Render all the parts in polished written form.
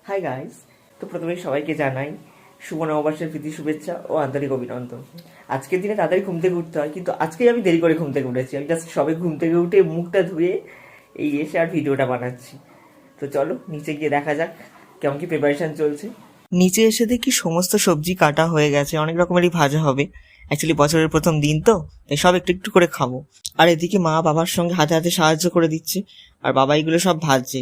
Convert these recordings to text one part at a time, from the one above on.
Hi guys. তো প্রথমে সবাইকে জানাই শুভ নববর্ষের প্রীতি শুভেচ্ছা ও আন্তরিক অভিনন্দন। আজকের দিনে তাড়াতাড়ি ঘুম থেকে উঠতে হয়, কিন্তু আজকেই আমি দেরি করে ঘুম থেকে উঠেছি। আমি জাস্ট সবে ঘুম থেকে উঠে মুখটা ধুয়ে এই এসে আর ভিডিওটা বানাচ্ছি। তো চলো নিচে গিয়ে দেখা যাক কেমন কি প্রিপারেশন চলছে। নিচে এসে দেখি সমস্ত সবজি কাটা হয়ে গেছে, অনেক রকমেরই ভাজা হবে। অ্যাকচুয়ালি বছরের প্রথম দিন তো, তাই সব একটু একটু করে খাবো। আর এদিকে মা বাবার সঙ্গে হাতে হাতে সাহায্য করে দিচ্ছে, আর বাবা এগুলো সব ভাজছে।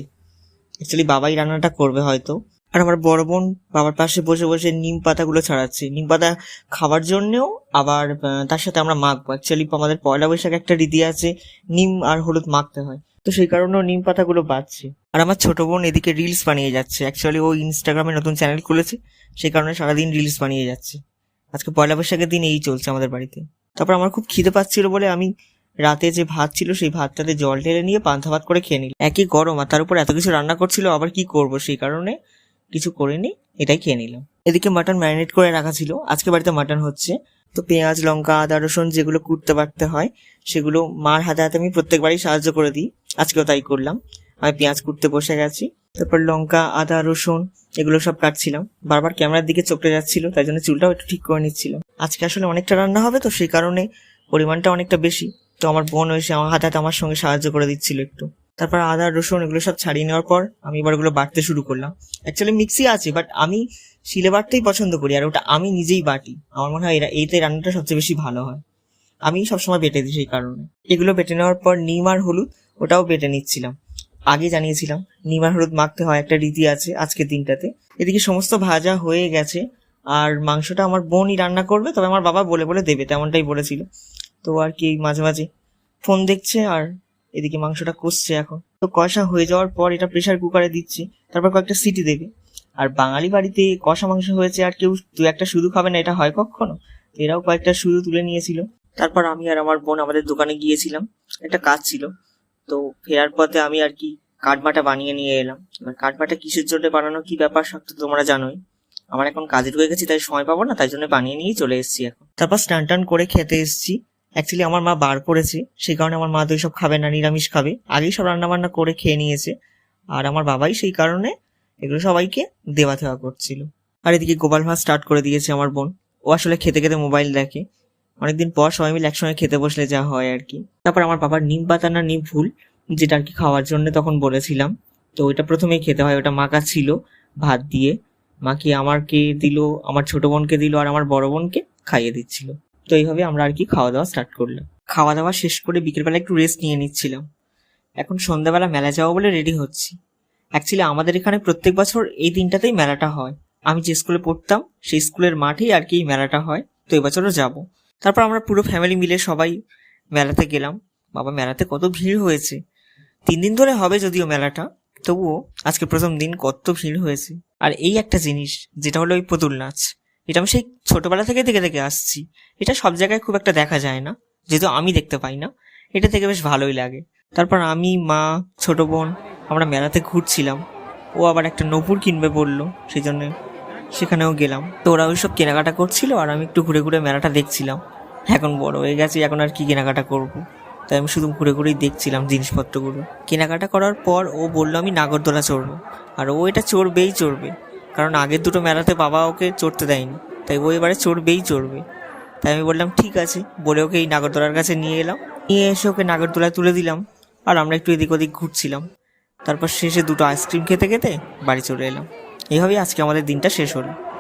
অ্যাকচুয়ালি বাবাই রান্নাটা করবে হয়তো। আর আমার বড় বোন বাবার পাশে বসে বসে নিম পাতাগুলো ছাড়াচ্ছে। নিম পাতা খাওয়ার জন্যেও, আবার তার সাথে আমরা মাখবো। অ্যাকচুয়ালি আমাদের পয়লা বৈশাখে একটা রীতি আছে, নিম আর হলুদ মাখতে হয়, তো সেই কারণেও নিম পাতাগুলো বাঁচছে। আর আমার ছোট বোন এদিকে রিলস বানিয়ে যাচ্ছে। অ্যাকচুয়ালি ও ইনস্টাগ্রামে নতুন চ্যানেল খুলেছে, সেই কারণে সারাদিন রিলস বানিয়ে যাচ্ছে। আজকে পয়লা বৈশাখের দিন এই চলছে আমাদের বাড়িতে। তারপর আমার খুব খিদে পাচ্ছিল বলে আমি রাতে যে ভাত ছিল সেই ভাতটাতে জল ঢেলে নিয়ে পান্তা ভাত করে খেয়ে নিলাম। একই গরম, আর তার উপর এত কিছু রান্না করছিল, আবার কি করব, সেই কারণে কিছু করিনি, এটাই খেয়ে নিলাম। এদিকে মাটন ম্যারিনেট করে রাখা ছিল, আজকে বাড়িতে মাটন হচ্ছে। তো পেঁয়াজ লঙ্কা আদা রসুন যেগুলো কুটতে বাটতে হয় সেগুলো মার হাতে হাতে আমি প্রত্যেকবারই সাহায্য করে দিই, আজকেও তাই করলাম। আমি পেঁয়াজ কুটতে বসে গেছি, তারপর লঙ্কা আদা রসুন এগুলো সব কাটছিলাম। বারবার ক্যামেরার দিকে চোখে যাচ্ছিল, তাই জন্য চুলটাও একটু ঠিক করে নিচ্ছিল। আজকে আসলে অনেকটা রান্না হবে, তো সেই কারণে পরিমাণটা অনেকটা বেশি। তো আমার বোন এসে আমার হাতে হাতে আমার সঙ্গে সাহায্য করে দিচ্ছিল একটু। তারপর আদা রসুন এগুলো সব ছাড়িয়ে নেওয়ার পর আমি এবার ওগুলো বাটতে শুরু করলাম। অ্যাকচুয়ালি মিক্সি আছে, বাট আমি শিলে বাটতেই পছন্দ করি, আর ওটা আমি নিজেই বাটি। আমার মনে হয় এইতে রান্নাটা সবচেয়ে বেশি ভালো হয়। আমি সবসময় বেটে দিই সেই কারণে। এগুলো বেটে নেওয়ার পর নিম আর হলুদ ওটাও বেটে নিচ্ছিলাম। আগে জানিয়েছিলাম নিম আর হলুদ মাখতে হয়, একটা রীতি আছে আজকের দিনটাতে। এদিকে সমস্ত ভাজা হয়ে গেছে, আর মাংসটা আমার বোনই রান্না করবে, তবে আমার বাবা বলে বলে দেবে, তেমনটাই বলেছিল। তো আর কি মাঝে মাঝে ফোন দেখছে, আর এদিকে মাংসটা কষছে এখন। তো কষা হয়ে যাওয়ার পর এটা প্রেসার কুকারে দিচ্ছি, তারপর কয়েকটা সিটি দেবে। আর বাঙালি বাড়িতে কষা মাংস হয়েছে আর কেউ দু একটা শুধু খাবে না, এটা হয় কখনো? এরাও কয়েকটা শুধু তুলে নিয়েছিল। তারপর আমি আর আমার বোন আমাদের দোকানে গিয়েছিলাম, একটা কাজ ছিল। তো ফেরার পথে আমি আর কি কাঠবাটা বানিয়ে নিয়ে এলাম। এবার কাঠবাটা কিসের জন্য বানানো, কি ব্যাপার সব তো তোমরা জানোই। আমার এখন কাজে ঢুকে গেছি, তাই সময় পাবো না, তাই জন্য বানিয়ে নিয়েই চলে এসেছি এখন। তারপর স্নান টান করে খেতে এসেছি। অ্যাকচুয়ালি আমার মা বার করেছে, সেই কারণে আমার মা তো সব খাবে না, নিরামিষ খাবে। আগেই সব রান্না বান্না করে খেয়ে নিয়েছে, আর আমার বাবাই সেই কারণে এগুলো সবাইকে দেওয়া থেওয়া করছিল। আর এদিকে গোপাল ভাত স্টার্ট করে দিয়েছে আমার বোন। ও আসলে খেতে খেতে মোবাইল দেখে। অনেকদিন পর সবাই মিলে একসঙ্গে খেতে বসলে যা হয় আর কি। তারপর আমার বাবার নিম পাতা না নিম ফুল, যেটা আর কি খাওয়ার জন্য তখন বলেছিলাম, তো ওইটা প্রথমেই খেতে হয়। ওটা মাখা ছিল ভাত দিয়ে, মাখিয়ে আমাকে দিল, আমার ছোট বোনকে দিল, আর আমার বড় বোনকে খাইয়ে দিচ্ছিল। তো এইভাবে আমরা আর কি খাওয়া দাওয়া স্টার্ট করলাম। খাওয়া দাওয়া শেষ করে বিকেলবেলা একটু রেস্ট নিয়ে নিচ্ছিলাম। এখন সন্ধ্যাবেলা মেলা যাওয়া বলে রেডি হচ্ছি। অ্যাকচুয়ালি আমাদের এখানে প্রত্যেক বছর এই দিনটাতেই মেলাটা হয়। আমি যে স্কুলে পড়তাম সেই স্কুলের মাঠেই আর কি এই মেলাটা হয়, তো এবছরও যাব। তারপর আমরা পুরো ফ্যামিলি মিলে সবাই মেলাতে গেলাম। বাবা, মেলাতে কত ভিড় হয়েছে! 3 দিন ধরে হবে যদিও মেলাটা, তবুও আজকে প্রথম দিন কত ভিড় হয়েছে। আর এই একটা জিনিস, যেটা হলো ওই পুতুল নাচ, এটা আমি সেই ছোটবেলা থেকে দেখে দেখে আসছি। এটা সব জায়গায় খুব একটা দেখা যায় না, যেহেতু আমি দেখতে পাই না। এটা থেকে বেশ ভালোই লাগে। তারপর আমি, মা, ছোট বোন আমরা মেলাতে ঘুরছিলাম। ও আবার একটা নপুর কিনবে বললো, সেই জন্য সেখানেও গেলাম। তো ওরা ওইসব কেনাকাটা করছিল, আর আমি একটু ঘুরে ঘুরে মেলাটা দেখছিলাম। এখন বড় হয়ে গেছি, এখন আর কি কেনাকাটা করবো, তাই আমি শুধু ঘুরে ঘুরেই দেখছিলাম জিনিসপত্রগুলো। কেনাকাটা করার পর ও বললো আমি নাগরদোলা চড়বো, আর ও এটা চড়বেই চড়বে, কারণ আগের দুটো মেলাতে বাবা ওকে চড়তে দেয়নি, তাই ও এবারে চড়বেই চড়বে। তাই আমি বললাম ঠিক আছে, বলে ওকে এই নাগরদোলার কাছে নিয়ে এলাম। নিয়ে এসে ওকে নাগরদোলায় তুলে দিলাম, আর আমরা একটু এদিক ওদিক ঘুরছিলাম। তারপর শেষে 2টো আইসক্রিম খেতে খেতে বাড়ি চলে এলাম। এইভাবেই আজকে আমাদের দিনটা শেষ হলো।